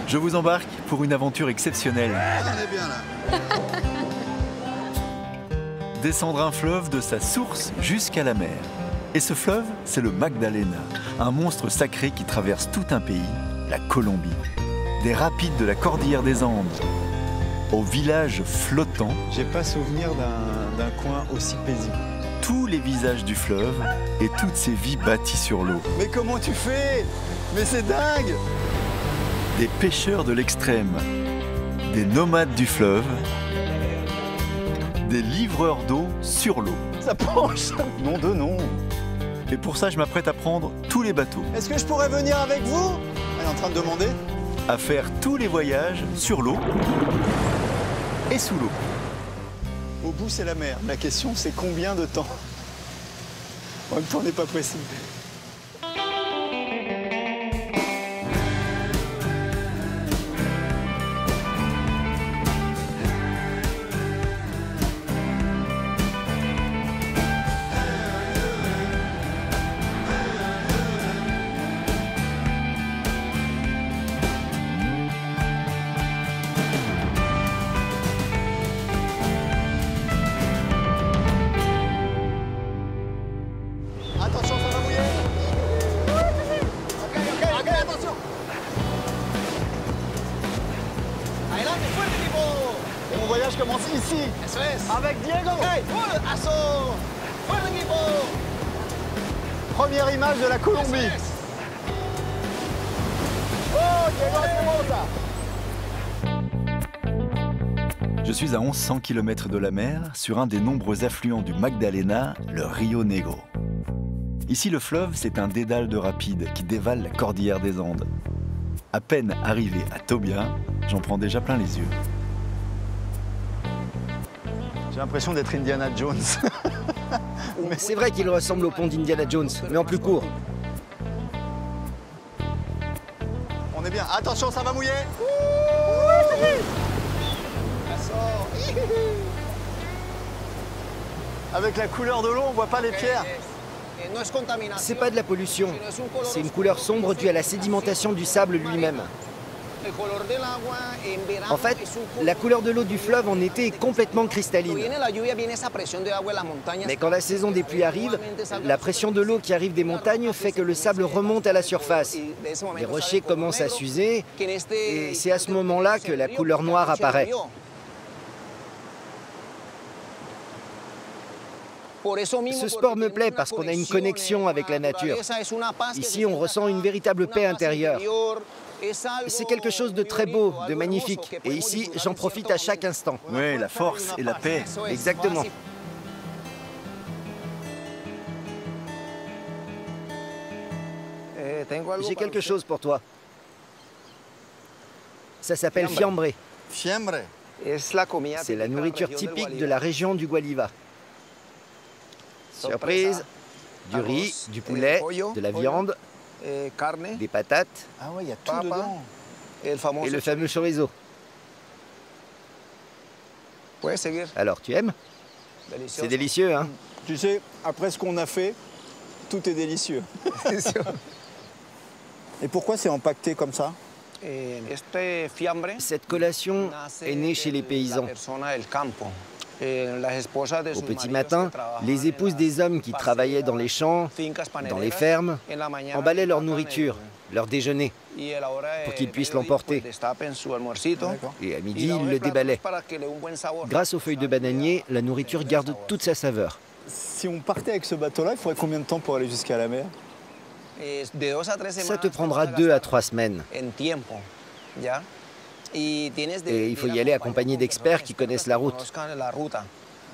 Je vous embarque pour une aventure exceptionnelle. On est bien là. Descendre un fleuve de sa source jusqu'à la mer. Et ce fleuve, c'est le Magdalena, un monstre sacré qui traverse tout un pays, la Colombie. Des rapides de la cordillère des Andes au village flottant. J'ai pas souvenir d'un coin aussi paisible. Tous les visages du fleuve et toutes ces vies bâties sur l'eau. Mais comment tu fais? Mais c'est dingue! Des pêcheurs de l'extrême, des nomades du fleuve, des livreurs d'eau sur l'eau. Ça penche! Non de non. Et pour ça, je m'apprête à prendre tous les bateaux, Est-ce que je pourrais venir avec vous? Elle est en train de demander. à faire tous les voyages sur l'eau et sous l'eau. Au bout, c'est la mer. La question, c'est combien de temps? En même temps, on n'est pas précis. Attention, ça va mouiller. Ok, attention. Adelante, fuerte, equipo. Mon voyage commence ici, Eso es. avec Diego. Hey, aso. Fuerte, equipo. Première image de la Colombie. Eso es. Oh, Diego, c'est bon ça. Je suis à 1100 km de la mer, sur un des nombreux affluents du Magdalena, le Rio Negro. Ici, le fleuve, c'est un dédale de rapides qui dévale la cordillère des Andes. À peine arrivé à Tobia, j'en prends déjà plein les yeux. J'ai l'impression d'être Indiana Jones. C'est vrai qu'il ressemble au pont d'Indiana Jones, mais en plus court. On est bien. Attention, ça va mouiller. Avec la couleur de l'eau, on voit pas les pierres. No es contaminación. C'est pas de la pollution, sino es un color c'est une couleur sombre due à la sédimentation du sable lui-même. El color del agua en verano En fait, es un color. la couleur de l'eau du fleuve en été est complètement Cuando cristalline. viene la lluvia, viene esa presión del agua de las montañas. Mais quand la saison des pluies arrive, la pression de l'eau qui arrive des montagnes fait que le sable remonte à la surface. Y de ese momento Les sale rochers el color commencent à negro, s'user que en este et c'est à ce moment-là que la couleur noire apparaît. Ce sport me plaît parce qu'on a une connexion avec la nature. Ici, on ressent une véritable paix intérieure. C'est quelque chose de très beau, de magnifique. Et ici, j'en profite à chaque instant. Oui, la force et la paix. Exactement. J'ai quelque chose pour toi. Ça s'appelle fiambre. Fiambre. C'est la nourriture typique de la région du Gualiva. Surprise, du riz, du poulet, de la viande, des patates Ah ouais, il y a tout dedans. et le fameux chorizo. Alors, tu aimes? C'est délicieux, hein? Tu sais, après ce qu'on a fait, tout est délicieux. Et pourquoi c'est empaqueté comme ça? Cette collation est née chez les paysans. Au petit matin, les épouses des hommes qui travaillaient dans les champs, dans les fermes, emballaient leur nourriture, leur déjeuner, pour qu'ils puissent l'emporter. Et à midi, ils le déballaient. Grâce aux feuilles de bananier, la nourriture garde toute sa saveur. Si on partait avec ce bateau-là, il faudrait combien de temps pour aller jusqu'à la mer? Ça te prendra 2 à 3 semaines. Et il faut y aller accompagné d'experts qui connaissent la route.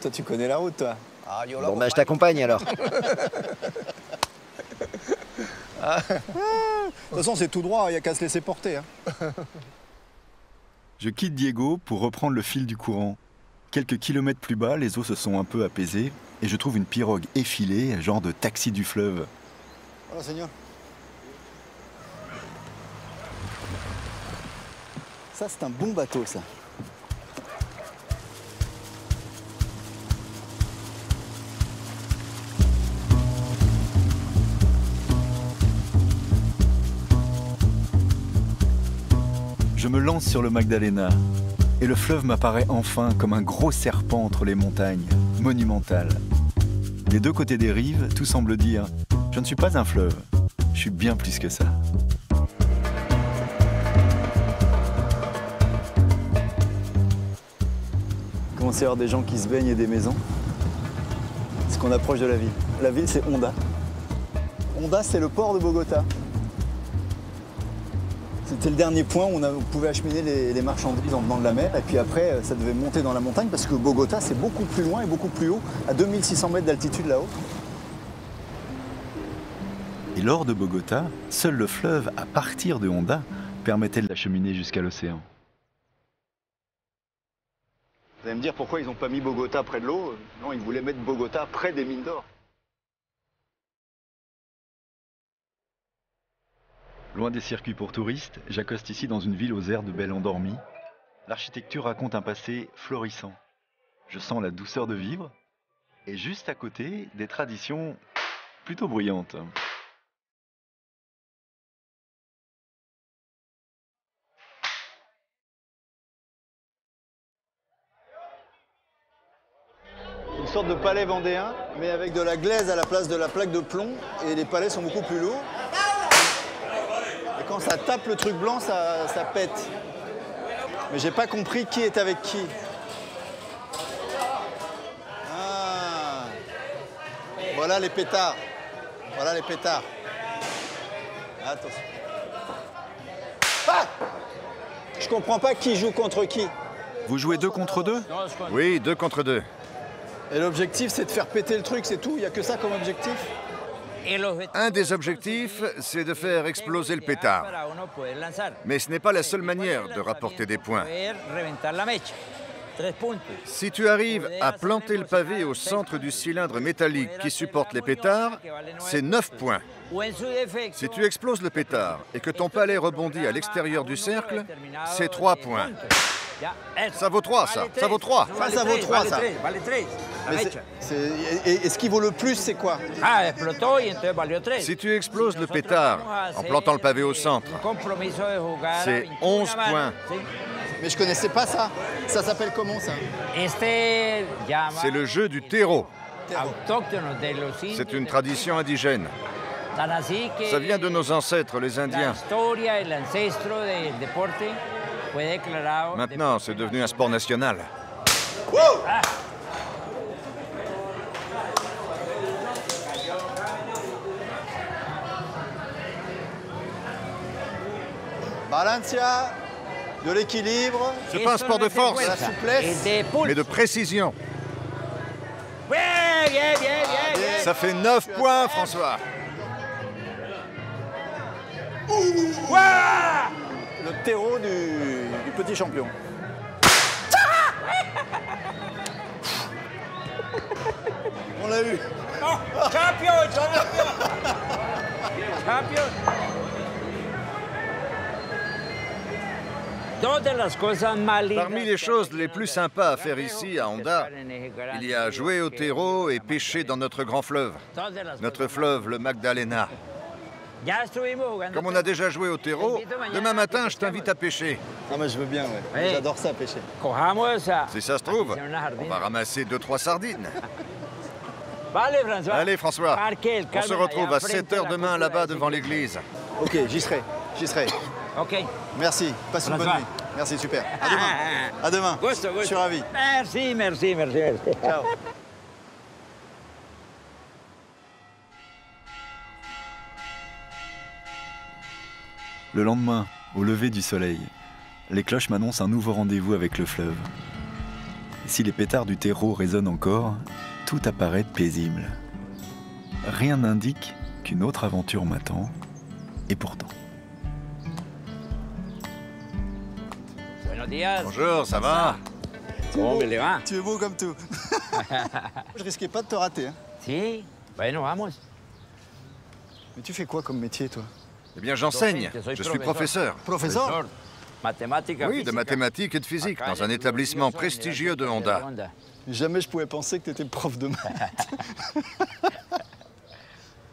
Toi, tu connais la route, toi. Bon, ben, je t'accompagne alors. De toute façon, c'est tout droit, il n'y a qu'à se laisser porter. Hein. Je quitte Diego pour reprendre le fil du courant. Quelques kilomètres plus bas, les eaux se sont un peu apaisées et je trouve une pirogue effilée, genre de taxi du fleuve. Voilà, Seigneur. Ça, c'est un bon bateau, ça. Je me lance sur le Magdalena et le fleuve m'apparaît enfin comme un gros serpent entre les montagnes, monumental. Des deux côtés des rives, tout semble dire « Je ne suis pas un fleuve, je suis bien plus que ça ». Il commence à y avoir des gens qui se baignent et des maisons. C'est qu'on approche de la ville. La ville, c'est Honda. Honda, c'est le port de Bogota. C'était le dernier point où on pouvait acheminer les marchandises en venant de la mer. Et puis après, ça devait monter dans la montagne parce que Bogota, c'est beaucoup plus loin et beaucoup plus haut, à 2600 mètres d'altitude là-haut. Et lors de Bogota, seul le fleuve, à partir de Honda, permettait de l'acheminer jusqu'à l'océan. Vous allez me dire pourquoi ils n'ont pas mis Bogota près de l'eau? Non, ils voulaient mettre Bogota près des mines d'or. Loin des circuits pour touristes, j'accoste ici dans une ville aux airs de belle endormie. L'architecture raconte un passé florissant. Je sens la douceur de vivre et juste à côté, des traditions plutôt bruyantes. Une sorte de palais vendéen, mais avec de la glaise à la place de la plaque de plomb, et les palais sont beaucoup plus lourds. Et quand ça tape le truc blanc, ça pète. Mais j'ai pas compris qui est avec qui. Ah. Voilà les pétards. Voilà les pétards. Attention. Ah, je comprends pas qui joue contre qui. Vous jouez 2 contre 2? Oui, 2 contre 2. Et l'objectif, c'est de faire péter le truc, c'est tout? Il n'y a que ça comme objectif? Un des objectifs, c'est de faire exploser le pétard. Mais ce n'est pas la seule manière de rapporter des points. Si tu arrives à planter le pavé au centre du cylindre métallique qui supporte les pétards, c'est 9 points. Si tu exploses le pétard et que ton palais rebondit à l'extérieur du cercle, c'est 3 points. Ça vaut 3, ça. Ça vaut 3. Ça vaut 3, ça. Et ce qui vaut le plus, c'est quoi? Si tu exploses le pétard en plantant le pavé au centre, c'est 11 points. Mais je connaissais pas ça. Ça s'appelle comment, ça? C'est le jeu du terreau. C'est une tradition indigène. Ça vient de nos ancêtres, les Indiens. Maintenant, c'est devenu un sport national. Wow! Balancia, de l'équilibre. C'est pas un sport de force, de la souplesse, mais de précision. Ça fait 9 points, François. le terreau du petit champion. On l'a eu. Oh, champion, champion. Parmi les choses les plus sympas à faire ici, à Honda, il y a jouer au terreau et pêcher dans notre grand fleuve. Notre fleuve, le Magdalena. Comme on a déjà joué au terreau, demain matin, je t'invite à pêcher. Ah, mais je veux bien, ouais. J'adore ça, pêcher. Si ça se trouve, on va ramasser 2-3 sardines. Allez, François, on se retrouve à 7 h demain là-bas devant l'église. Ok, j'y serai, j'y serai. Ok. Merci, passe une bonne nuit. Merci, super. À demain. À demain. Je suis ravi. Merci, merci, merci, merci. Ciao. Le lendemain, au lever du soleil, les cloches m'annoncent un nouveau rendez-vous avec le fleuve. Si les pétards du terreau résonnent encore, tout apparaît paisible. Rien n'indique qu'une autre aventure m'attend, et pourtant. Bonjour, ça va? Tu es beau comme tout. Je risquais pas de te rater. Hein. Si, bueno, vamos. Mais tu fais quoi comme métier, toi? Eh bien, j'enseigne. Je suis professeur. Professeur? Oui, de mathématiques et de physique, dans un établissement prestigieux de Honda. Jamais je pouvais penser que tu étais prof de maths.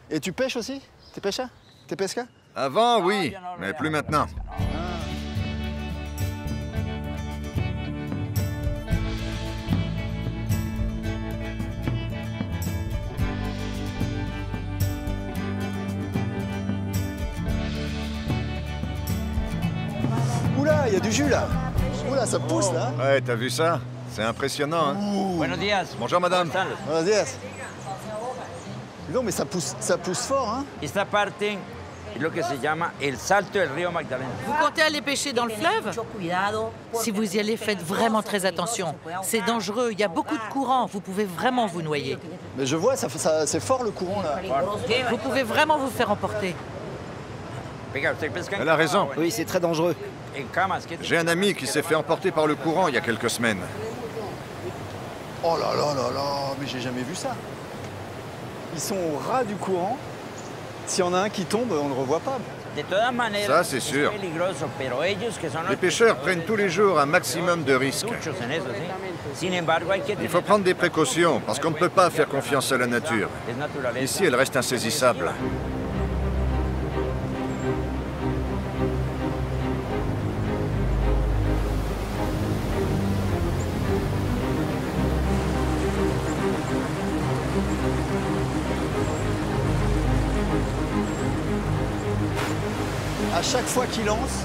Et tu pêches aussi? T'es pêcheur? T'es pesca? Avant, oui, mais plus maintenant. Oula, il y a du jus là. Oula, ça pousse là. Ouais, t'as vu ça? C'est impressionnant, hein? Buenos días. Bonjour, madame. Buenos días. Non, mais ça pousse fort, hein. Esta parte es lo que se llama el salto del río Magdalena. Vous comptez aller pêcher dans le fleuve? Si vous y allez, faites vraiment très attention. C'est dangereux, il y a beaucoup de courant, vous pouvez vraiment vous noyer. Mais je vois, c'est fort le courant là. Vous pouvez vraiment vous faire emporter. Elle a raison. Oui, c'est très dangereux. J'ai un ami qui s'est fait emporter par le courant il y a quelques semaines. Oh là là là là, mais j'ai jamais vu ça. Ils sont au ras du courant. S'il y en a un qui tombe, on ne le revoit pas. Ça, c'est sûr. Les pêcheurs prennent tous les jours un maximum de risques. Il faut prendre des précautions, parce qu'on ne peut pas faire confiance à la nature. Ici, elle reste insaisissable. À chaque fois qu'il lance,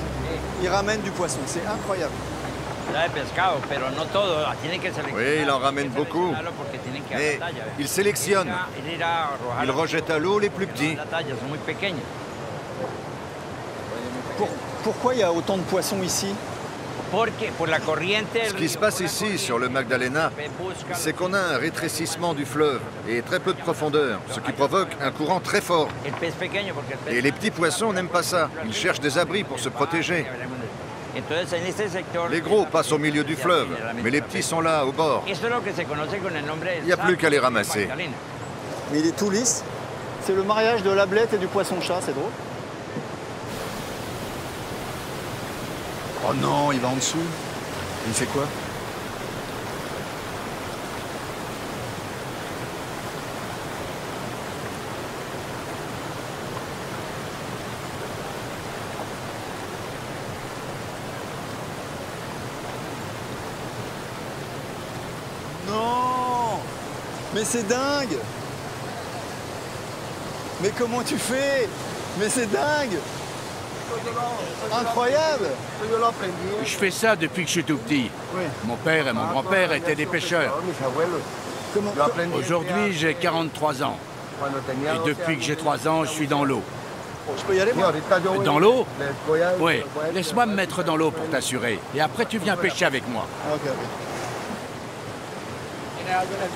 il ramène du poisson. C'est incroyable. Oui, il en ramène beaucoup. Mais il sélectionne. Il rejette à l'eau les plus petits. Pourquoi il y a autant de poissons ici? Ce qui se passe ici, sur le Magdalena, c'est qu'on a un rétrécissement du fleuve et très peu de profondeur, ce qui provoque un courant très fort. Et les petits poissons n'aiment pas ça. Ils cherchent des abris pour se protéger. Les gros passent au milieu du fleuve, mais les petits sont là, au bord. Il n'y a plus qu'à les ramasser. Mais il est tout lisse. C'est le mariage de l'ablette et du poisson-chat, c'est drôle. Oh non, il va en dessous. Il fait quoi? Non! Mais c'est dingue! Mais comment tu fais? Mais c'est dingue! Incroyable! Je fais ça depuis que je suis tout petit. Oui. Mon père et mon grand-père étaient des pêcheurs. Aujourd'hui, j'ai 43 ans. Et depuis que j'ai 3 ans, je suis dans l'eau. Je peux y aller, moi? Dans l'eau? Oui. Laisse-moi me mettre dans l'eau pour t'assurer. Et après, tu viens pêcher avec moi. Ok, ok.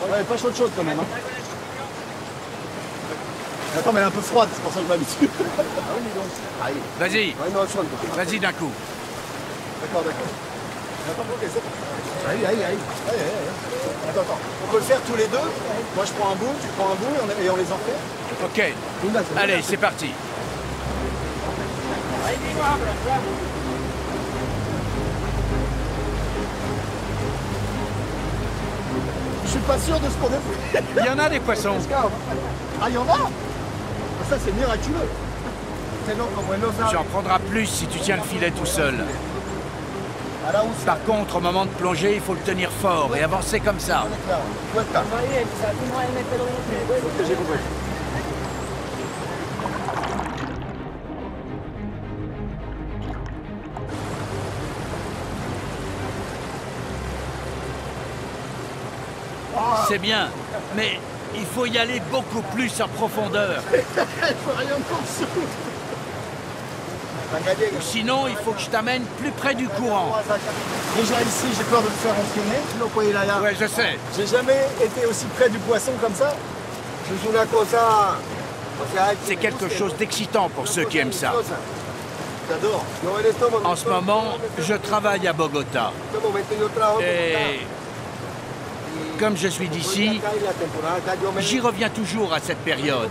Ouais, pas chaud de quand même. Hein. Attends, mais elle est un peu froide, c'est pour ça que je m'habitue. Vas-y. Vas-y d'un coup. D'accord, d'accord. Aïe. Attends. On peut le faire tous les deux. Moi, je prends un bout, tu prends un bout et on les en fait. Ok. Allez, c'est parti. Je suis pas sûr de ce qu'on a fait. Il y en a des poissons. Ah, il y en a? Ça, c'est miraculeux. Tu en prendras plus si tu tiens le filet tout seul. Par contre, au moment de plonger, il faut le tenir fort et avancer comme ça. J'ai compris. C'est bien, mais il faut y aller beaucoup plus en profondeur. Il faut rien en dessous. Sinon, il faut que je t'amène plus près du courant. Déjà ici, j'ai peur de me faire entraîner. Ouais, je sais. J'ai jamais été aussi près du poisson comme ça. C'est quelque chose d'excitant pour ceux qui aiment ça. J'adore. En ce moment, je travaille à Bogota. Et comme je suis d'ici, j'y reviens toujours à cette période,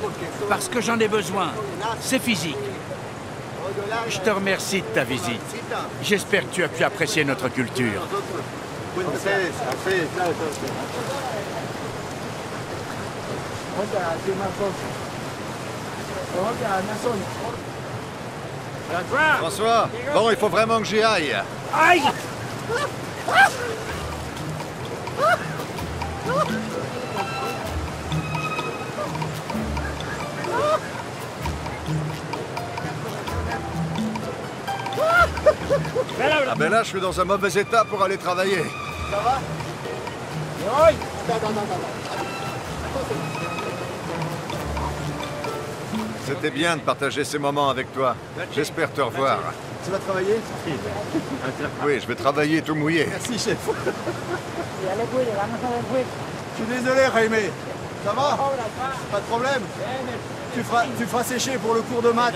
parce que j'en ai besoin. C'est physique. Je te remercie de ta visite. J'espère que tu as pu apprécier notre culture. François, bon, il faut vraiment que j'y aille. Aïe! Ah ben là, je suis dans un mauvais état pour aller travailler. Ça va? C'était bien de partager ces moments avec toi. J'espère te revoir. Tu vas travailler? Oui, je vais travailler tout mouillé. Merci, chef. Je suis désolé, Jaime. Ça va? Pas de problème? Tu feras sécher pour le cours de maths.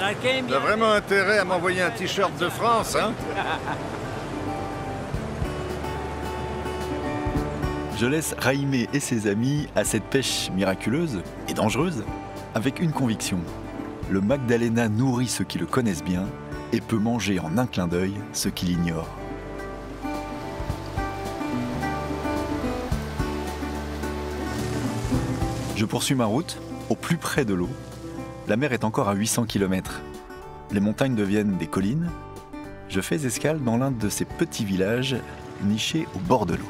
T'as vraiment intérêt à m'envoyer un t-shirt de France, hein? Je laisse Jaime et ses amis à cette pêche miraculeuse et dangereuse avec une conviction. Le Magdalena nourrit ceux qui le connaissent bien et peut manger en un clin d'œil ceux qui l'ignorent. Je poursuis ma route au plus près de l'eau. La mer est encore à 800 km. Les montagnes deviennent des collines. Je fais escale dans l'un de ces petits villages nichés au bord de l'eau.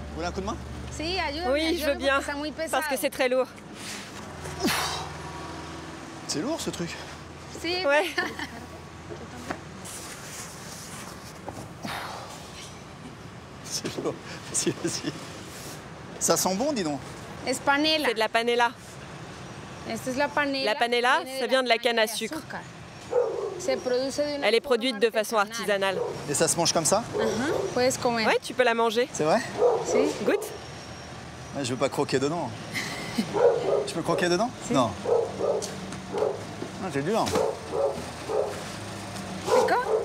Vous voulez un coup de main? Oui, je veux bien, parce que c'est très lourd. C'est lourd ce truc. Ouais. C'est lourd. Vas-y, vas-y. Ça sent bon, dis donc. C'est de la panela. La panela, ça vient de la canne à sucre. Elle est produite de façon artisanale. Et ça se mange comme ça? Ouais, tu peux la manger. C'est vrai? Goûte. Ouais, je veux pas croquer dedans. Je peux croquer dedans? Non. Ah, c'est dur.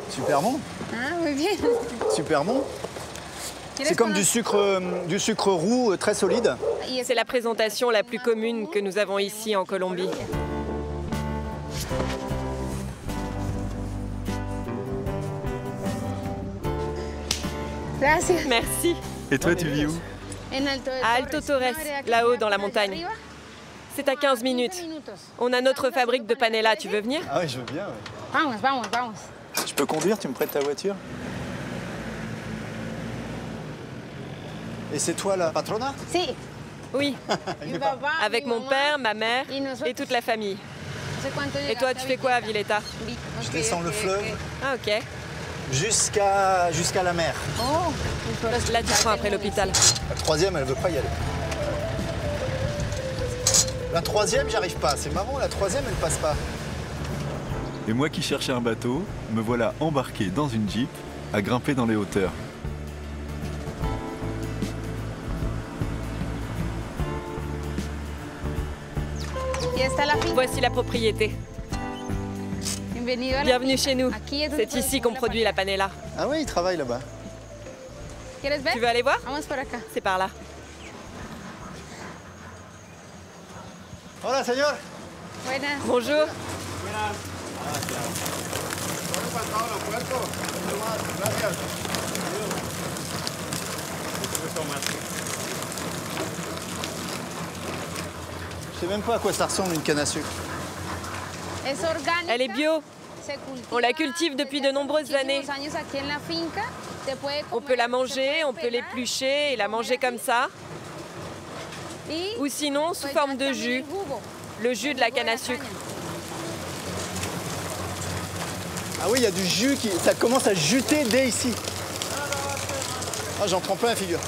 Super bon. Super bon. C'est comme du sucre roux très solide. C'est la présentation la plus commune que nous avons ici en Colombie. Merci. Et toi, tu vis où? À Alto Torres, là-haut dans la montagne. C'est à 15 minutes. On a notre fabrique de panela, tu veux venir? Ah oui, je veux bien. Ouais. Je peux conduire? Tu me prêtes ta voiture? Et c'est toi la patrona? Oui. Avec mon père, ma mère et toute la famille. Et toi, tu fais quoi à Villeta? Je descends le fleuve. Ah, ok. Jusqu'à la mer. Là, tu prends après l'hôpital. La troisième, elle veut pas y aller. La troisième, j'arrive pas. C'est marrant, la troisième, elle passe pas. Et moi qui cherchais un bateau, me voilà embarqué dans une Jeep à grimper dans les hauteurs. Voici la propriété. Bienvenue chez nous. C'est ici qu'on produit la panela. Ah oui, il travaille là-bas. Tu veux aller voir? C'est par là. Hola, señor. Bonjour. Je sais même pas à quoi ça ressemble une canne à sucre. Elle est bio. On la cultive depuis de nombreuses années. On peut la manger, on peut l'éplucher et la manger comme ça. Ou sinon sous forme de jus, le jus de la canne à sucre. Ah oui, il y a du jus ça commence à juter dès ici. Ah, j'en prends plein la figure.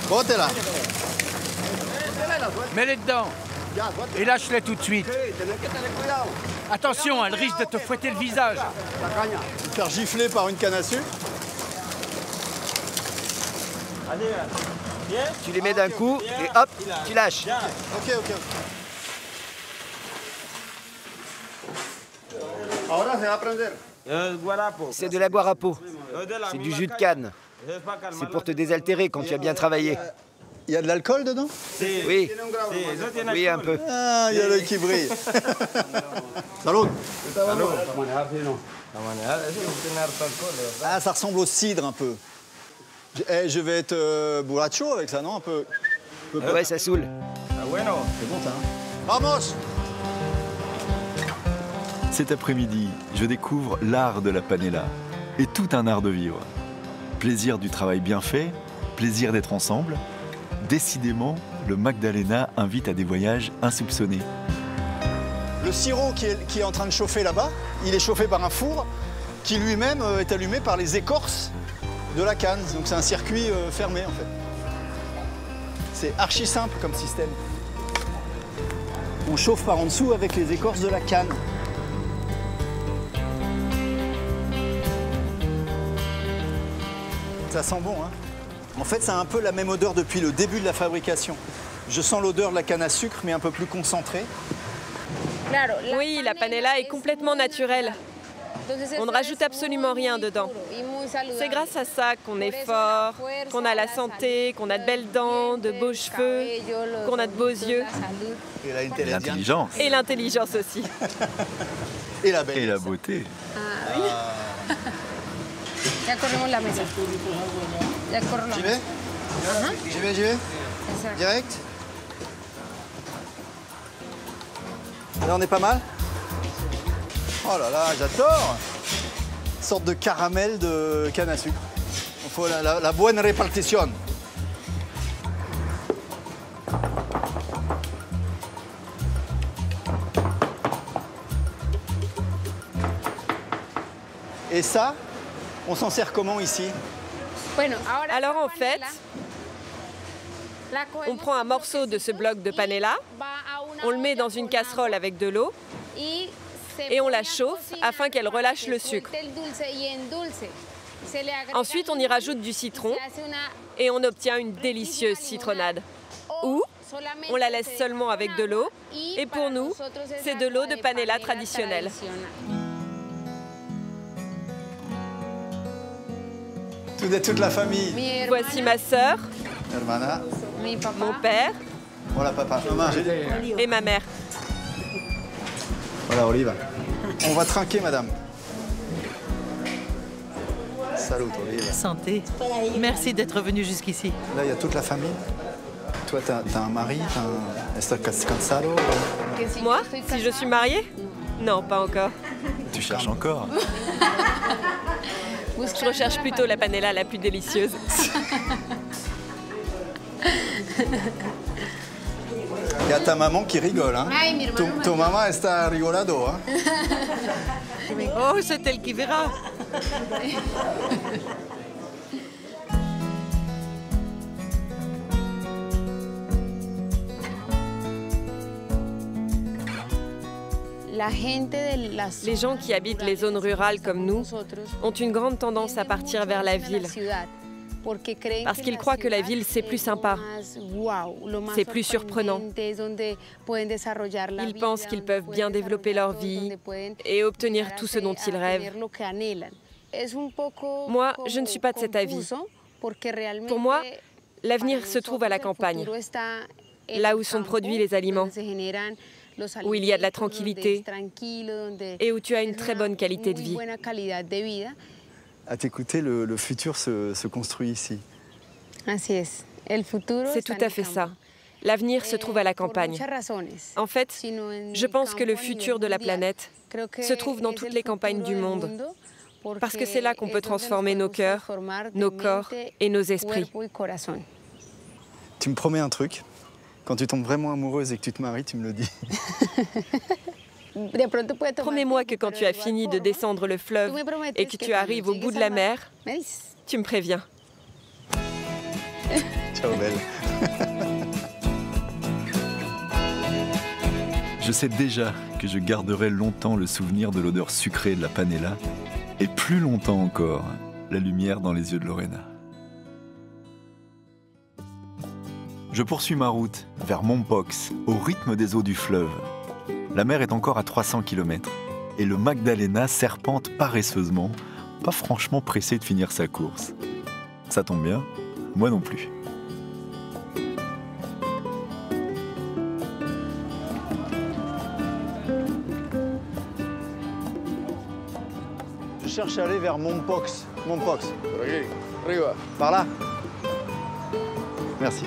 Botte-la. Mets-les dedans et lâche-les tout de suite. Attention, elle risque de te fouetter le visage. Me faire gifler par une canne à sucre. Tu les mets d'un coup et hop, tu lâches. Ok. C'est de la guarapo. C'est du jus de canne. C'est pour te désaltérer quand tu as bien travaillé. Il y a de l'alcool dedans? Oui. Oui, un peu. Ah, il y a l'œil qui brille. Salut. Ah, ça ressemble au cidre un peu. Je vais être borracho avec ça, non? Un peu. Ouais, ça saoule. C'est bon ça, hein? Vamos! Cet après-midi, je découvre l'art de la panela et tout un art de vivre. Plaisir du travail bien fait, plaisir d'être ensemble. Décidément, le Magdalena invite à des voyages insoupçonnés. Le sirop qui est en train de chauffer là-bas, il est chauffé par un four qui lui-même est allumé par les écorces de la canne. Donc c'est un circuit fermé en fait. C'est archi simple comme système. On chauffe par en dessous avec les écorces de la canne. Ça sent bon, hein? En fait, ça a un peu la même odeur depuis le début de la fabrication. Je sens l'odeur de la canne à sucre, mais un peu plus concentrée. Oui, la panela est complètement naturelle. On ne rajoute absolument rien dedans. C'est grâce à ça qu'on est fort, qu'on a la santé, qu'on a de belles dents, de beaux cheveux, qu'on a de beaux yeux. Et l'intelligence. Et l'intelligence aussi. Et la belle. Et la beauté. Ya corremos la mesa. Ya corro la J'y mesa. vais? J'y vais, j'y vais? Direct? Là, on est pas mal? Oh là là, j'adore! Une sorte de caramel de canne à sucre. Il faut la bonne répartition. Et ça, on s'en sert comment ici? Alors en fait, on prend un morceau de ce bloc de panela, on le met dans une casserole avec de l'eau et on la chauffe afin qu'elle relâche le sucre. Ensuite, on y rajoute du citron et on obtient une délicieuse citronnade. Ou on la laisse seulement avec de l'eau et pour nous, c'est de l'eau de panela traditionnelle. Toute la famille. Voici ma sœur, Hermana. mon père Voilà, papa. Maman, et ma mère. Voilà, Olive. On va trinquer, madame. Salut, Olive. Santé. Merci d'être venu jusqu'ici. Là, il y a toute la famille. Toi, t'as un mari, t'as un... Estás cansado? Moi, si je suis mariée? Non, pas encore. Tu cherches encore? Je recherche plutôt la panela la plus délicieuse. Il y a ta maman qui rigole, hein? Tu maman está rigolado, hein? Oh, c'est elle qui verra. Les gens qui habitent les zones rurales comme nous ont une grande tendance à partir vers la ville parce qu'ils croient que la ville c'est plus sympa, c'est plus surprenant. Ils pensent qu'ils peuvent bien développer leur vie et obtenir tout ce dont ils rêvent. Moi, je ne suis pas de cet avis. Pour moi, l'avenir se trouve à la campagne, là où sont produits les aliments, où il y a de la tranquillité et où tu as une très bonne qualité de vie. À t'écouter, le futur se construit ici. C'est tout à fait ça. L'avenir se trouve à la campagne. En fait, je pense que le futur de la planète se trouve dans toutes les campagnes du monde, parce que c'est là qu'on peut transformer nos cœurs, nos corps et nos esprits. Tu me promets un truc? Quand tu tombes vraiment amoureuse et que tu te maries, tu me le dis. Promets-moi que quand tu as fini de descendre le fleuve et que tu arrives au bout de la mer, tu me préviens. Ciao, belle. Je sais déjà que je garderai longtemps le souvenir de l'odeur sucrée de la panela et plus longtemps encore la lumière dans les yeux de Lorena. Je poursuis ma route vers Mompox, au rythme des eaux du fleuve. La mer est encore à 300 km et le Magdalena serpente paresseusement, pas franchement pressé de finir sa course. Ça tombe bien, moi non plus. Je cherche à aller vers Mompox. Mompox. Par là? Merci.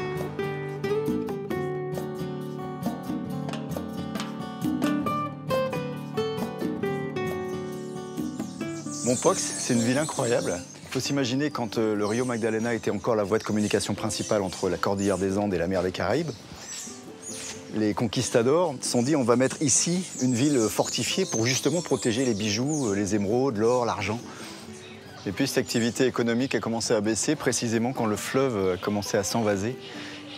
Mompox, c'est une ville incroyable. Il faut s'imaginer quand le Rio Magdalena était encore la voie de communication principale entre la cordillère des Andes et la mer des Caraïbes. Les conquistadors se sont dit on va mettre ici une ville fortifiée pour justement protéger les bijoux, les émeraudes, l'or, l'argent. Et puis cette activité économique a commencé à baisser précisément quand le fleuve a commencé à s'envaser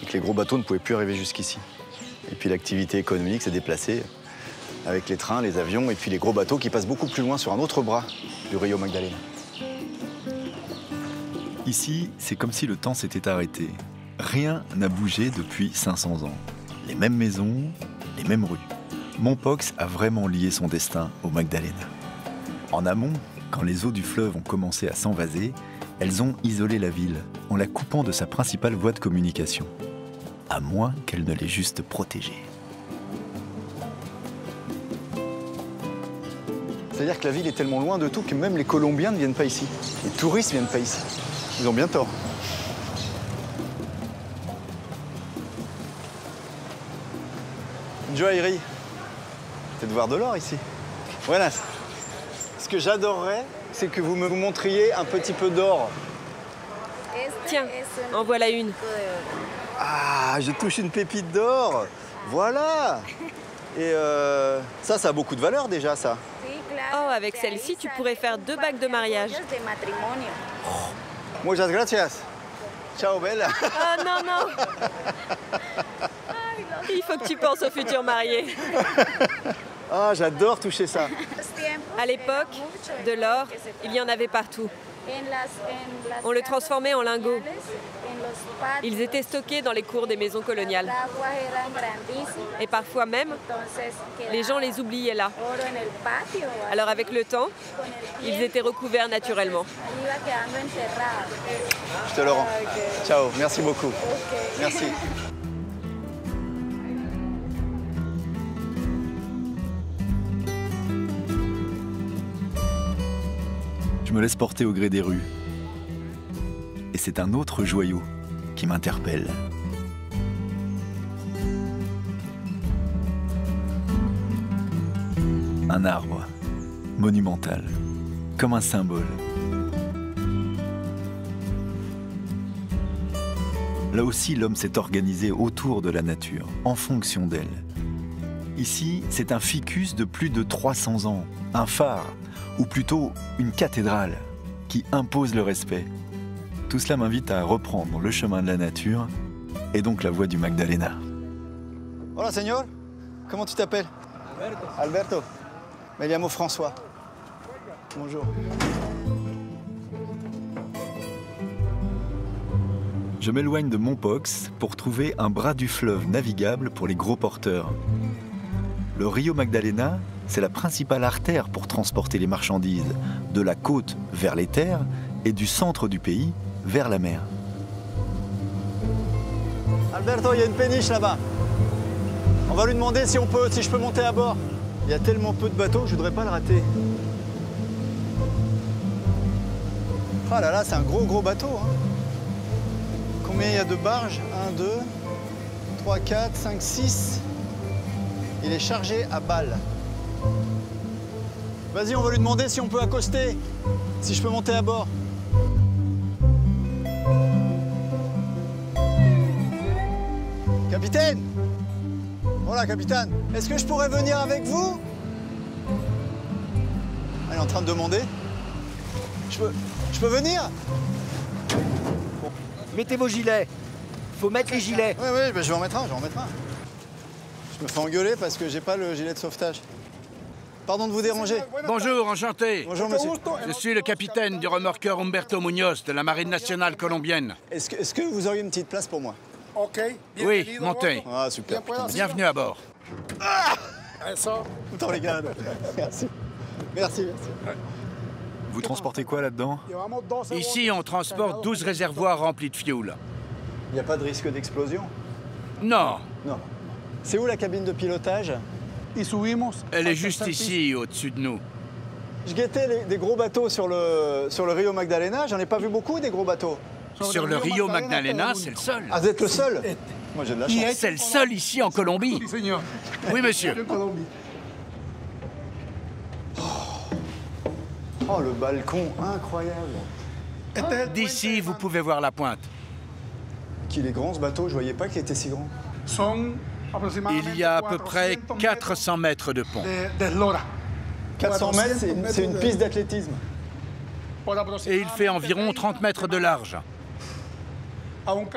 et que les gros bateaux ne pouvaient plus arriver jusqu'ici. Et puis l'activité économique s'est déplacée avec les trains, les avions et puis les gros bateaux qui passent beaucoup plus loin sur un autre bras du Rio Magdalena. Ici, c'est comme si le temps s'était arrêté. Rien n'a bougé depuis 500 ans. Les mêmes maisons, les mêmes rues. Mompox a vraiment lié son destin au Magdalena. En amont, quand les eaux du fleuve ont commencé à s'envaser, elles ont isolé la ville en la coupant de sa principale voie de communication, à moins qu'elle ne l'ait juste protégée. C'est-à-dire que la ville est tellement loin de tout que même les Colombiens ne viennent pas ici. Les touristes ne viennent pas ici. Ils ont bien tort. Joaillerie. C'est de voir de l'or ici. Voilà. Ce que j'adorerais, c'est que vous me montriez un petit peu d'or. Tiens, en voilà une. Ah, je touche une pépite d'or. Voilà. Et ça a beaucoup de valeur déjà, ça. Oh, avec celle-ci, tu pourrais faire 2 bagues de mariage. Oh, muchas gracias. Ciao, bella. Oh non, non. Il faut que tu penses au futur marié. Ah, j'adore toucher ça. À l'époque, de l'or, il y en avait partout. On le transformait en lingots. Ils étaient stockés dans les cours des maisons coloniales. Et parfois même, les gens les oubliaient là. Alors avec le temps, ils étaient recouverts naturellement. Je te le rends. Ciao, merci beaucoup. Merci. Je me laisse porter au gré des rues. Et c'est un autre joyau qui m'interpelle. Un arbre, monumental, comme un symbole. Là aussi, l'homme s'est organisé autour de la nature, en fonction d'elle. Ici, c'est un ficus de plus de 300 ans, un phare, ou plutôt une cathédrale, qui impose le respect. Tout cela m'invite à reprendre le chemin de la nature, et donc la voie du Magdalena. Hola, señor. Comment tu t'appelles? Alberto. Alberto. Me llamo François. Bonjour. Je m'éloigne de Mompox pour trouver un bras du fleuve navigable pour les gros porteurs. Le Rio Magdalena, c'est la principale artère pour transporter les marchandises de la côte vers les terres et du centre du pays vers la mer. Alberto, il y a une péniche là-bas. On va lui demander si je peux monter à bord. Il y a tellement peu de bateaux que je voudrais pas le rater. Ah là là, c'est un gros bateau. Hein. Combien il y a de barges? 1, 2, 3, 4, 5, 6. Il est chargé à balles. Vas-y, on va lui demander si on peut accoster, si je peux monter à bord. Capitaine! Voilà, capitaine. Est-ce que je pourrais venir avec vous? Elle est en train de demander. Je peux venir? Bon. Mettez vos gilets. Faut mettre les gilets. Oui, ben je vais en mettre un, Je me fais engueuler parce que j'ai pas le gilet de sauvetage. Pardon de vous déranger. Bonjour, enchanté. Bonjour, monsieur. Je suis le capitaine du remorqueur Humberto Muñoz de la Marine nationale colombienne. Est-ce que vous auriez une petite place pour moi? Ok. Oui, montez. Ah, super. Bienvenue à bord. Ah, Autant les gars. Merci. Merci. Vous transportez quoi là-dedans? Ici, on transporte 12 réservoirs remplis de fioul. Il n'y a pas de risque d'explosion? Non. Non. C'est où la cabine de pilotage? Elle est juste ici, au-dessus de nous. Je guettais des gros bateaux sur le Rio Magdalena. J'en ai pas vu beaucoup, des gros bateaux. Sur le Rio Magdalena, c'est le seul. Ah, vous êtes le seul? Moi, j'ai de la chance. C'est le seul ici en Colombie. Oui, monsieur. Oh, le balcon, incroyable. D'ici, vous pouvez voir la pointe. Qu'il est grand ce bateau, je voyais pas qu'il était si grand. Il y a à peu près 400 mètres de pont. 400 mètres, c'est une piste d'athlétisme. Et il fait environ 30 mètres de large,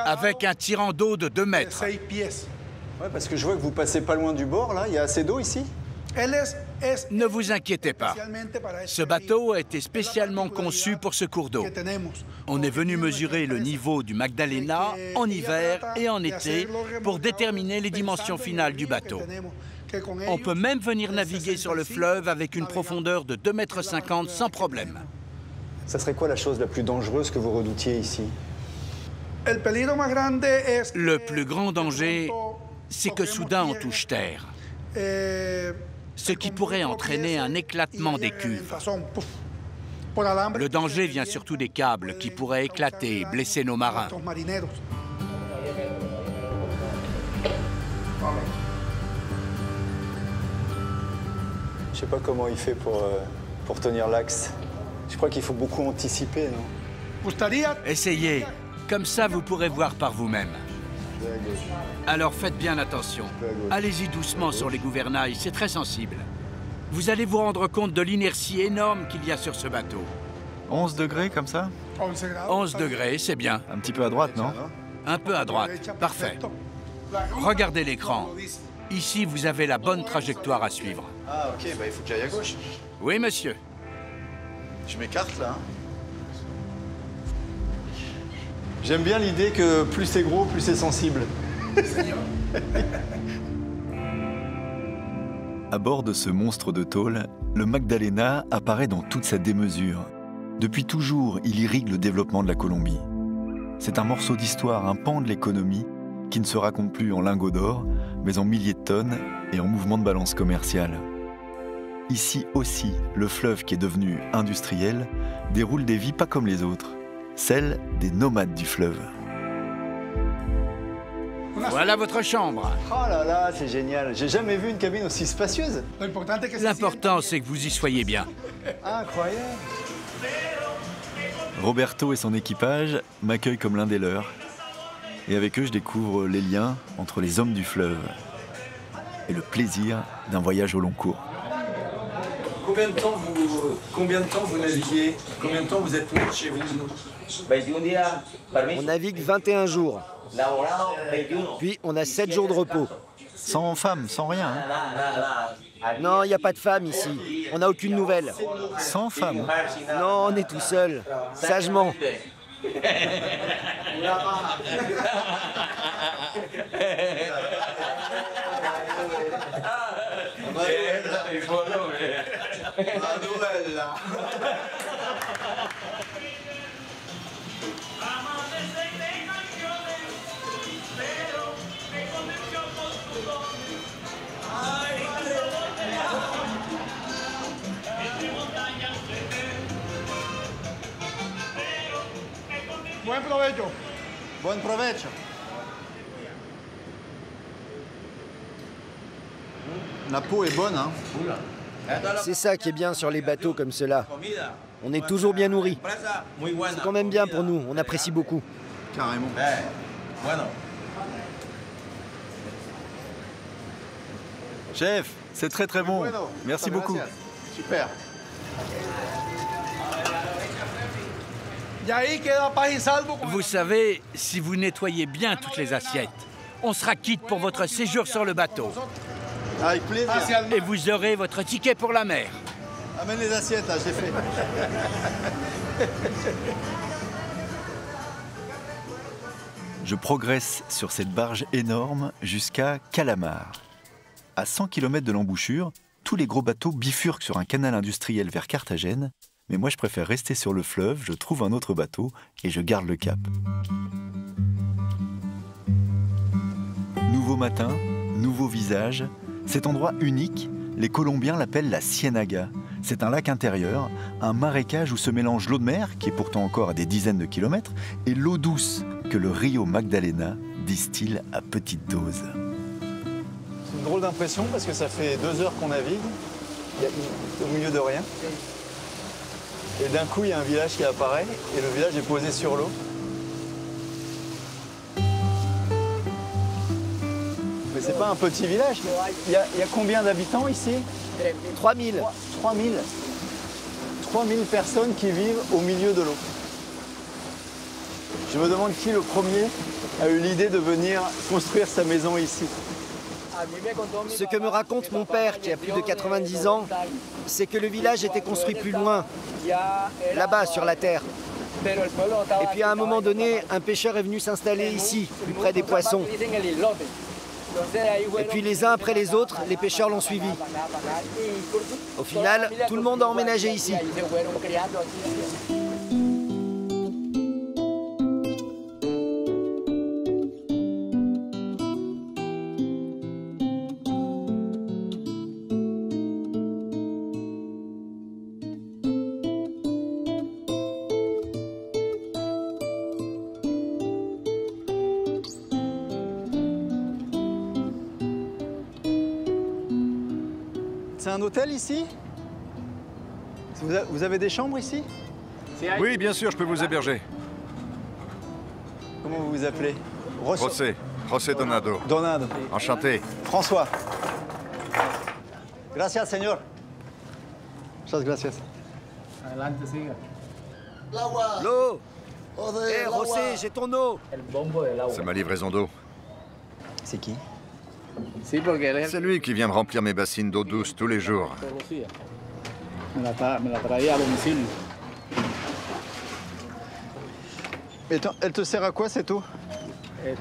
avec un tirant d'eau de 2 mètres. Ouais, parce que je vois que vous passez pas loin du bord, là. Il y a assez d'eau ici? Ne vous inquiétez pas. Ce bateau a été spécialement conçu pour ce cours d'eau. On est venu mesurer le niveau du Magdalena en hiver et en été pour déterminer les dimensions finales du bateau. On peut même venir naviguer sur le fleuve avec une profondeur de 2,50 m sans problème. Ça serait quoi la chose la plus dangereuse que vous redoutiez ici? Le plus grand danger, c'est que soudain on touche terre, ce qui pourrait entraîner un éclatement des cuves. Le danger vient surtout des câbles qui pourraient éclater et blesser nos marins. Je sais pas comment il fait pour tenir l'axe. Je crois qu'il faut beaucoup anticiper, non? Essayez. Comme ça, vous pourrez voir par vous-même. Alors faites bien attention. Allez-y doucement sur les gouvernails, c'est très sensible. Vous allez vous rendre compte de l'inertie énorme qu'il y a sur ce bateau. 11 degrés comme ça? 11 degrés, c'est bien. Un petit peu à droite, non? Un peu à droite, parfait. Regardez l'écran. Ici, vous avez la bonne trajectoire à suivre. Ah, ok, bah, il faut que j'aille à gauche. Oui, monsieur. Je m'écarte, là. J'aime bien l'idée que plus c'est gros, plus c'est sensible. À bord de ce monstre de tôle, le Magdalena apparaît dans toute sa démesure. Depuis toujours, il irrigue le développement de la Colombie. C'est un morceau d'histoire, un pan de l'économie qui ne se raconte plus en lingots d'or, mais en milliers de tonnes et en mouvements de balance commerciale. Ici aussi, le fleuve qui est devenu industriel déroule des vies pas comme les autres, celles des nomades du fleuve. Voilà votre chambre. Oh là là, c'est génial. J'ai jamais vu une cabine aussi spacieuse. L'important, c'est que vous y soyez bien. Incroyable. Roberto et son équipage m'accueillent comme l'un des leurs. Et avec eux, je découvre les liens entre les hommes du fleuve et le plaisir d'un voyage au long cours. Combien de temps vous naviguez? Combien de temps vous êtes chez vous? On navigue 21 jours. Puis on a 7 jours de repos. Sans femme, sans rien. Hein? Non, il n'y a pas de femme ici. On n'a aucune nouvelle. Sans femme? Non, on est tout seul. Sagement. Buen provecho. Buen provecho. La peau est bonne, hein? C'est ça qui est bien sur les bateaux comme ceux-là. On est toujours bien nourris. C'est quand même bien pour nous, on apprécie beaucoup. Carrément. Chef, c'est très très bon. Merci beaucoup. Super. Vous savez, si vous nettoyez bien toutes les assiettes, on sera quitte pour votre séjour sur le bateau. Avec plaisir. Et vous aurez votre ticket pour la mer. Amène les assiettes, là, j'ai fait. Je progresse sur cette barge énorme jusqu'à Calamar. À 100 km de l'embouchure, tous les gros bateaux bifurquent sur un canal industriel vers Carthagène, mais moi je préfère rester sur le fleuve, je trouve un autre bateau et je garde le cap. Nouveau matin, nouveau visage. Cet endroit unique, les Colombiens l'appellent la Ciénaga. C'est un lac intérieur, un marécage où se mélange l'eau de mer, qui est pourtant encore à des dizaines de kilomètres, et l'eau douce que le Rio Magdalena distille à petite dose. C'est une drôle d'impression parce que ça fait 2 heures qu'on navigue, au milieu de rien. Et d'un coup, il y a un village qui apparaît et le village est posé sur l'eau. Mais c'est pas un petit village. Il y a combien d'habitants ici? 3000. 3000. 3000 personnes qui vivent au milieu de l'eau. Je me demande qui le premier a eu l'idée de venir construire sa maison ici. Ce que me raconte mon père, qui a plus de 90 ans, c'est que le village était construit plus loin, là-bas sur la terre. Et puis à un moment donné, un pêcheur est venu s'installer ici, plus près des poissons. Et puis les uns après les autres, les pêcheurs l'ont suivi. Au final, tout le monde a emménagé ici. C'est un hôtel ici? Vous avez des chambres ici? Oui, bien sûr, je peux vous héberger. Comment vous vous appelez? José Donado. Donado. Enchanté. François. Gracias, señor. Muchas gracias. Adelante, siga. L'eau! Hé, José, j'ai ton eau! C'est ma livraison d'eau. C'est qui? C'est lui qui vient me remplir mes bassines d'eau douce tous les jours. Me la traía a domicilio. Et elle te sert à quoi cette eau?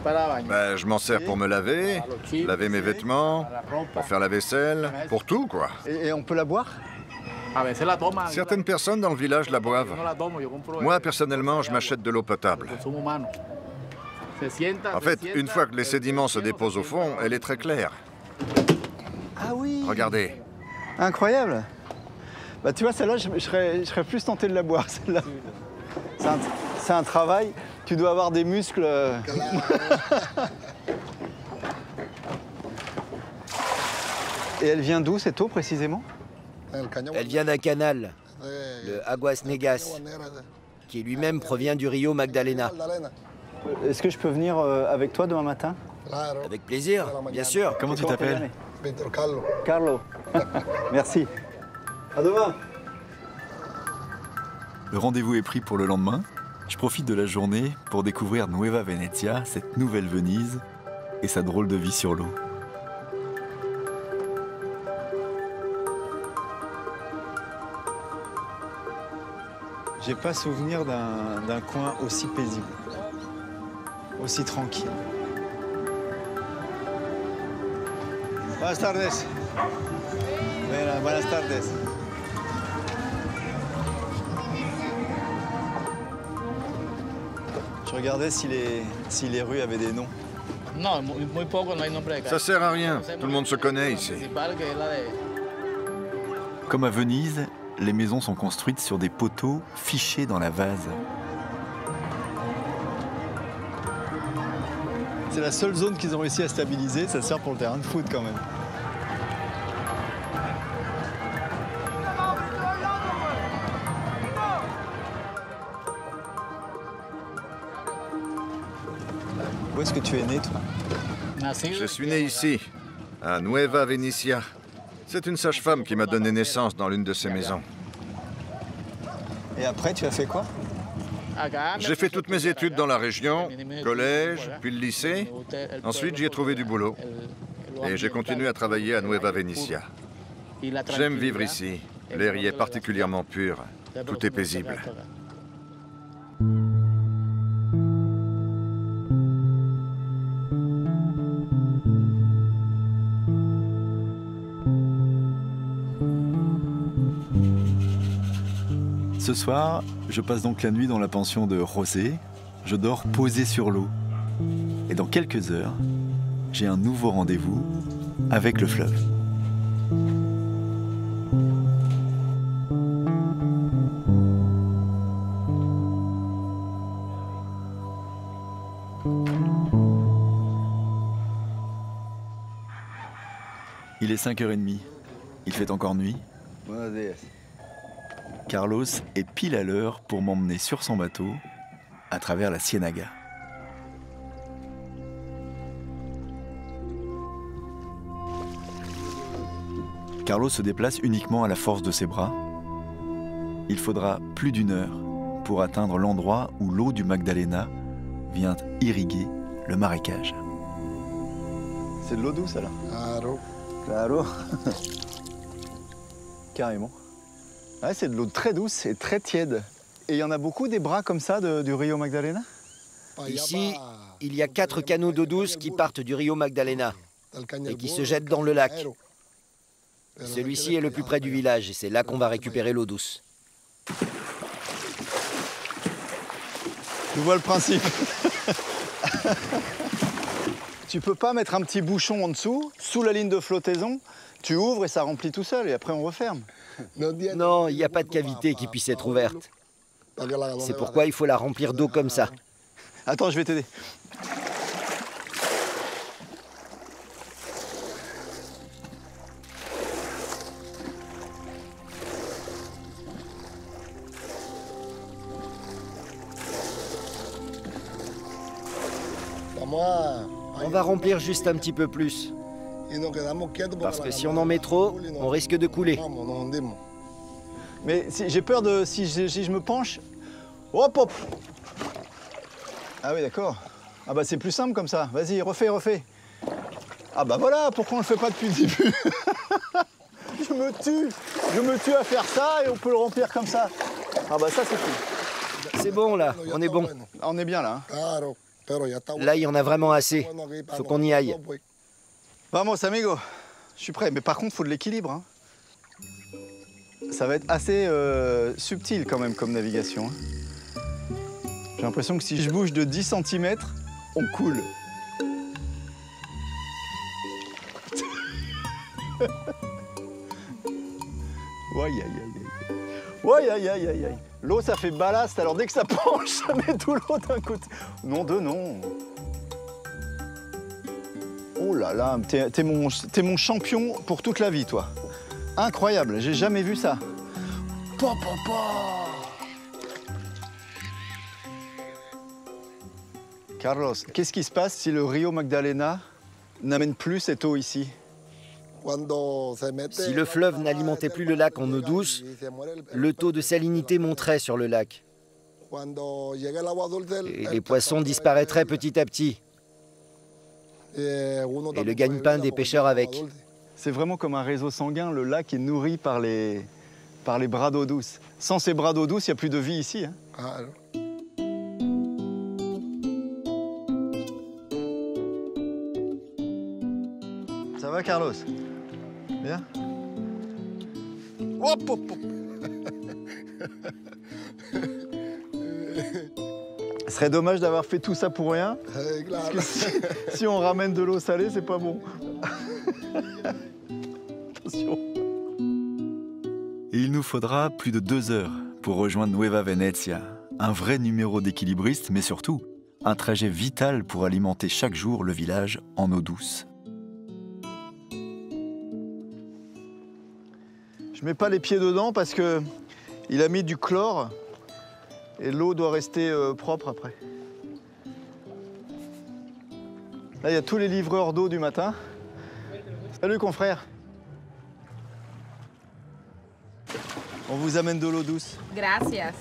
Ben, je m'en sers pour me laver, laver mes vêtements, pour faire la vaisselle, pour tout, quoi. Et on peut la boire? Certaines personnes dans le village la boivent. Moi, personnellement, je m'achète de l'eau potable. En fait, une fois que les sédiments se déposent au fond, elle est très claire. Ah oui! Regardez. Incroyable! Bah tu vois, celle-là, je serais plus tenté de la boire, celle-là. C'est un travail. Tu dois avoir des muscles. Et elle vient d'où, cette eau, précisément? Elle vient d'un canal, le Aguas Negas, qui lui-même provient du Rio Magdalena. Est-ce que je peux venir avec toi demain matin? Avec plaisir, bien sûr. Comment tu t'appelles? Carlo. Merci. À demain. Le rendez-vous est pris pour le lendemain. Je profite de la journée pour découvrir Nueva Venezia, cette nouvelle Venise, et sa drôle de vie sur l'eau. J'ai pas souvenir d'un coin aussi paisible, aussi tranquille. Buenas tardes. Buenas tardes. Je regardais si les rues avaient des noms. Ça sert à rien. Tout le monde se connaît ici. Comme à Venise, les maisons sont construites sur des poteaux fichés dans la vase. C'est la seule zone qu'ils ont réussi à stabiliser, ça sert pour le terrain de foot quand même. Où est-ce que tu es né, toi? Je suis né ici, à Nueva Venezia. C'est une sage-femme qui m'a donné naissance dans l'une de ces maisons. Et après, tu as fait quoi? J'ai fait toutes mes études dans la région, collège, puis le lycée. Ensuite, j'y ai trouvé du boulot. Et j'ai continué à travailler à Nueva Venezia. J'aime vivre ici. L'air y est particulièrement pur. Tout est paisible. Ce soir, je passe donc la nuit dans la pension de José. Je dors posé sur l'eau. Et dans quelques heures, j'ai un nouveau rendez-vous avec le fleuve. Il est 5h30. Il fait encore nuit. Buenos días. Carlos est pile à l'heure pour m'emmener sur son bateau à travers la Ciénaga. Carlos se déplace uniquement à la force de ses bras. Il faudra plus d'1 heure pour atteindre l'endroit où l'eau du Magdalena vient irriguer le marécage. C'est de l'eau douce, là? Claro. Claro. Carrément. Ouais, c'est de l'eau très douce et très tiède. Et il y en a beaucoup des bras comme ça du Rio Magdalena? Ici, il y a 4 canaux d'eau douce qui partent du Rio Magdalena et qui se jettent dans le lac. Celui-ci est le plus près du village et c'est là qu'on va récupérer l'eau douce. Je vois le principe. Tu peux pas mettre un petit bouchon en dessous, sous la ligne de flottaison, tu ouvres et ça remplit tout seul et après on referme. Non, il n'y a pas de cavité qui puisse être ouverte. C'est pourquoi il faut la remplir d'eau comme ça. Attends, je vais t'aider. On va remplir juste un petit peu plus. Parce que si on en met trop, on risque de couler. Mais j'ai peur de... Si je me penche... Hop, hop. Ah oui, d'accord. Ah bah c'est plus simple comme ça. Vas-y, refais. Ah bah voilà, pourquoi on le fait pas depuis le début? Je me tue à faire ça et on peut le remplir comme ça. Ah bah ça c'est cool. C'est bon là, on est bon. On est bien là. Hein. Là, il y en a vraiment assez. Faut qu'on y aille. Vamos, amigo. Je suis prêt. Mais par contre, il faut de l'équilibre. Hein. Ça va être assez subtil quand même comme navigation. Hein. J'ai l'impression que si je bouge de 10 cm, on coule. Aïe. L'eau, ça fait ballast, alors dès que ça penche, ça met tout l'eau d'un côté. Non, non. Oh là là, t'es mon champion pour toute la vie, toi. Incroyable, j'ai jamais vu ça. Carlos, qu'est-ce qui se passe si le Rio Magdalena n'amène plus cette eau ici? Si le fleuve n'alimentait plus le lac en eau douce, le taux de salinité monterait sur le lac. Et les poissons disparaîtraient petit à petit. Et le gagne-pain des pêcheurs avec. C'est vraiment comme un réseau sanguin, le lac est nourri par les bras d'eau douce. Sans ces bras d'eau douce, il n'y a plus de vie ici. Hein. Ça va, Carlos? Bien? Hop. Ce serait dommage d'avoir fait tout ça pour rien. Parce que si on ramène de l'eau salée, c'est pas bon. Attention. Et il nous faudra plus de 2 heures pour rejoindre Nueva Venezia. Un vrai numéro d'équilibriste, mais surtout un trajet vital pour alimenter chaque jour le village en eau douce. Je mets pas les pieds dedans parce que il a mis du chlore et l'eau doit rester propre après. Là, il y a tous les livreurs d'eau du matin. Salut, confrère. On vous amène de l'eau douce. Gracias.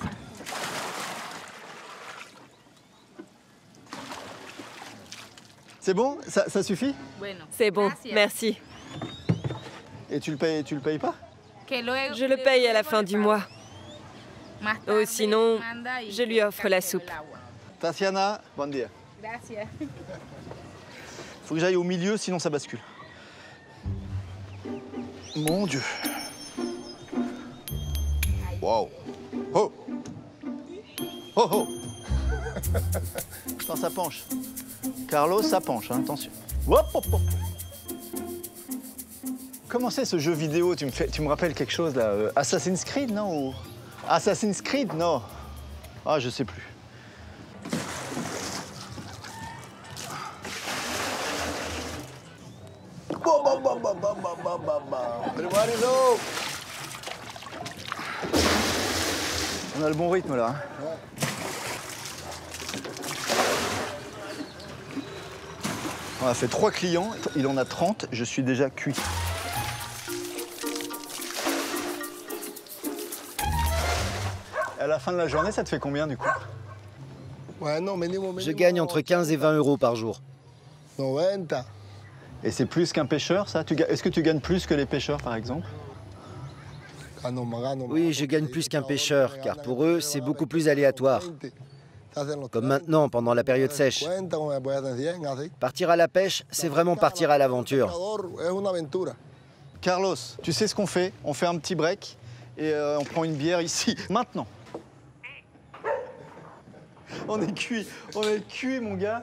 C'est bon? Ça suffit? C'est bon, merci. Et tu le payes pas? Je le paye à la fin du mois. Ou sinon, je lui offre la soupe. Tatiana, bon dia. Faut que j'aille au milieu, sinon ça bascule. Mon Dieu. Wow. Oh. Oh. Attends, ça penche. Carlos, ça penche, hein, attention. Hop. Comment c'est ce jeu vidéo? Tu me rappelles quelque chose là? Assassin's Creed, non? Assassin's Creed, non? Ah, je sais plus. On a le bon rythme là. On a fait 3 clients, il en a 30, je suis déjà cuit. À la fin de la journée, ça te fait combien du coup? Je gagne entre 15 et 20 euros par jour. Et c'est plus qu'un pêcheur, ça? Est-ce que tu gagnes plus que les pêcheurs, par exemple? Oui, je gagne plus qu'un pêcheur, car pour eux, c'est beaucoup plus aléatoire. Comme maintenant, pendant la période sèche. Partir à la pêche, c'est vraiment partir à l'aventure. Carlos, tu sais ce qu'on fait? On fait un petit break et on prend une bière ici, maintenant. On est cuit, mon gars.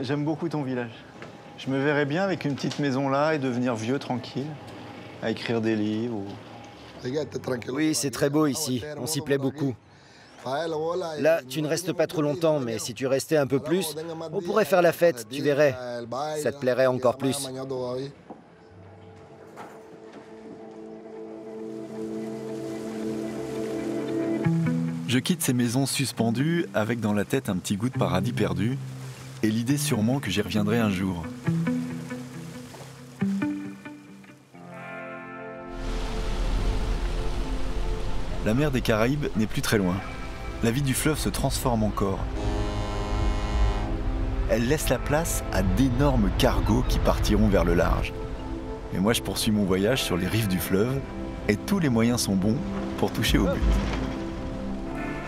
J'aime beaucoup ton village. Je me verrais bien avec une petite maison là et devenir vieux tranquille, à écrire des livres. Oui, c'est très beau ici, on s'y plaît beaucoup. Là, tu ne restes pas trop longtemps, mais si tu restais un peu plus, on pourrait faire la fête, tu verrais. Ça te plairait encore plus. Je quitte ces maisons suspendues avec dans la tête un petit goût de paradis perdu et l'idée sûrement que j'y reviendrai un jour. La mer des Caraïbes n'est plus très loin. La vie du fleuve se transforme encore. Elle laisse la place à d'énormes cargos qui partiront vers le large. Et moi, je poursuis mon voyage sur les rives du fleuve et tous les moyens sont bons pour toucher au but.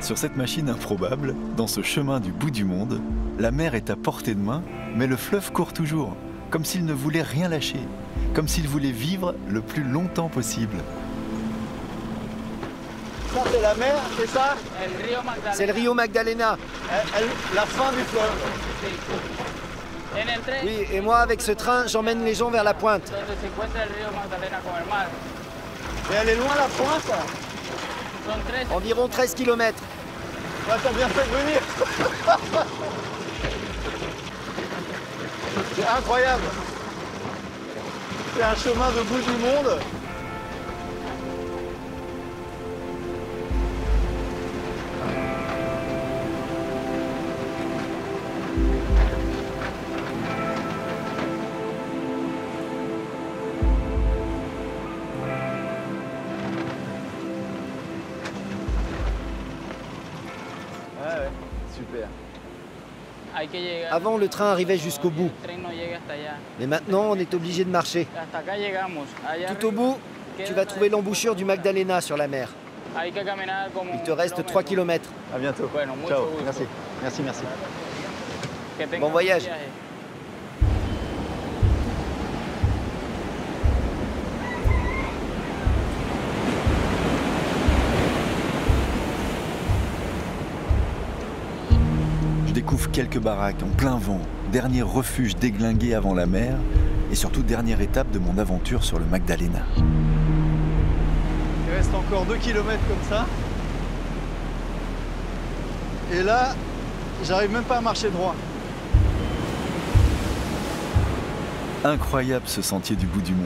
Sur cette machine improbable, dans ce chemin du bout du monde, la mer est à portée de main, mais le fleuve court toujours, comme s'il ne voulait rien lâcher, comme s'il voulait vivre le plus longtemps possible. Ça, c'est la mer, c'est ça? C'est le Rio Magdalena. La fin du fleuve. Oui, et moi, avec ce train, j'emmène les gens vers la pointe. Et elle est loin, la pointe? Environ 13 km. Ouais, t'as bien fait de venir. C'est incroyable. C'est un chemin de bout du monde. Super. Avant, le train arrivait jusqu'au bout. Mais maintenant, on est obligé de marcher. Tout au bout, tu vas trouver l'embouchure du Magdalena sur la mer. Il te reste 3 km. À bientôt. Ciao. Merci. Merci, merci. Bon voyage. Je découvre quelques baraques en plein vent, dernier refuge déglingué avant la mer et surtout dernière étape de mon aventure sur le Magdalena. Il reste encore 2 km comme ça. Et là, j'arrive même pas à marcher droit. Incroyable ce sentier du bout du monde.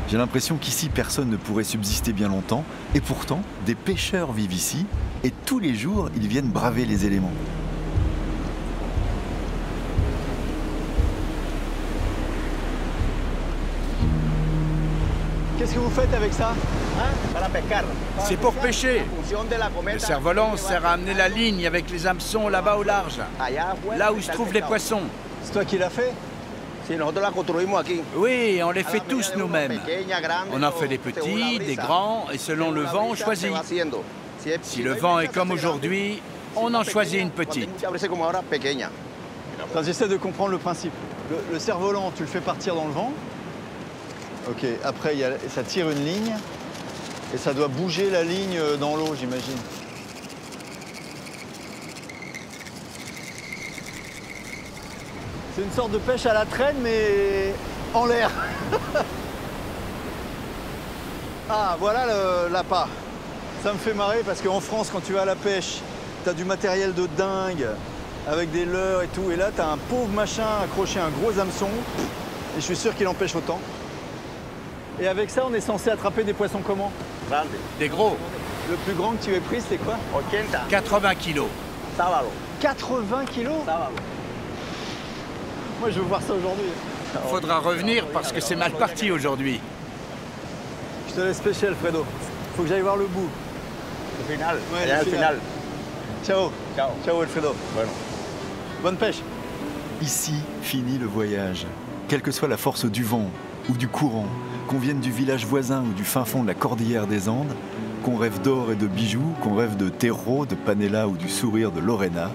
J'ai l'impression qu'ici personne ne pourrait subsister bien longtemps et pourtant des pêcheurs vivent ici et tous les jours ils viennent braver les éléments. Qu'est-ce que vous faites avec ça? C'est pour pêcher. Le cerf-volant sert à amener la ligne avec les hameçons là-bas au large, là où se trouvent les poissons. C'est toi qui l'as fait? Oui, on les fait tous nous-mêmes. On en fait des petits, des grands, et selon le vent, on choisit. Si le vent est comme aujourd'hui, on en choisit une petite. J'essaie de comprendre le principe. Le cerf-volant, tu le fais partir dans le vent. Ok, après ça tire une ligne et ça doit bouger la ligne dans l'eau, j'imagine. C'est une sorte de pêche à la traîne, mais en l'air. Ah, voilà l'appât. Ça me fait marrer parce qu'en France, quand tu vas à la pêche, t'as du matériel de dingue avec des leurres et tout. Et là, t'as un pauvre machin accroché à un gros hameçon et je suis sûr qu'il en pêche autant. Et avec ça, on est censé attraper des poissons comment? Des gros. Le plus grand que tu aies pris, c'était quoi? 80 kilos. 80 kilos? Moi, je veux voir ça aujourd'hui. Faudra revenir parce que c'est mal parti aujourd'hui. Je te laisse pêcher, Alfredo. Faut que j'aille voir le bout. Le final. Ouais, le final. Ciao. Ciao. Ciao, Alfredo. Bueno. Bonne pêche. Ici finit le voyage. Quelle que soit la force du vent ou du courant, qu'on vienne du village voisin ou du fin fond de la cordillère des Andes, qu'on rêve d'or et de bijoux, qu'on rêve de terreau, de panela ou du sourire de Lorena,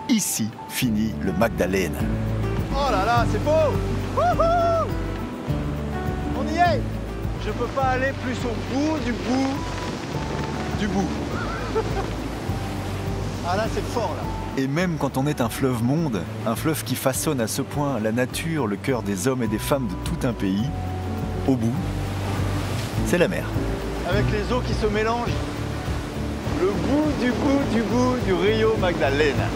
ici finit le Magdalena. Oh là là, c'est beau! Wouhou! On y est! Je peux pas aller plus au bout du bout du bout. Ah là, c'est fort là. Et même quand on est un fleuve monde, un fleuve qui façonne à ce point la nature, le cœur des hommes et des femmes de tout un pays, au bout, c'est la mer. Avec les eaux qui se mélangent, le bout du Rio Magdalena.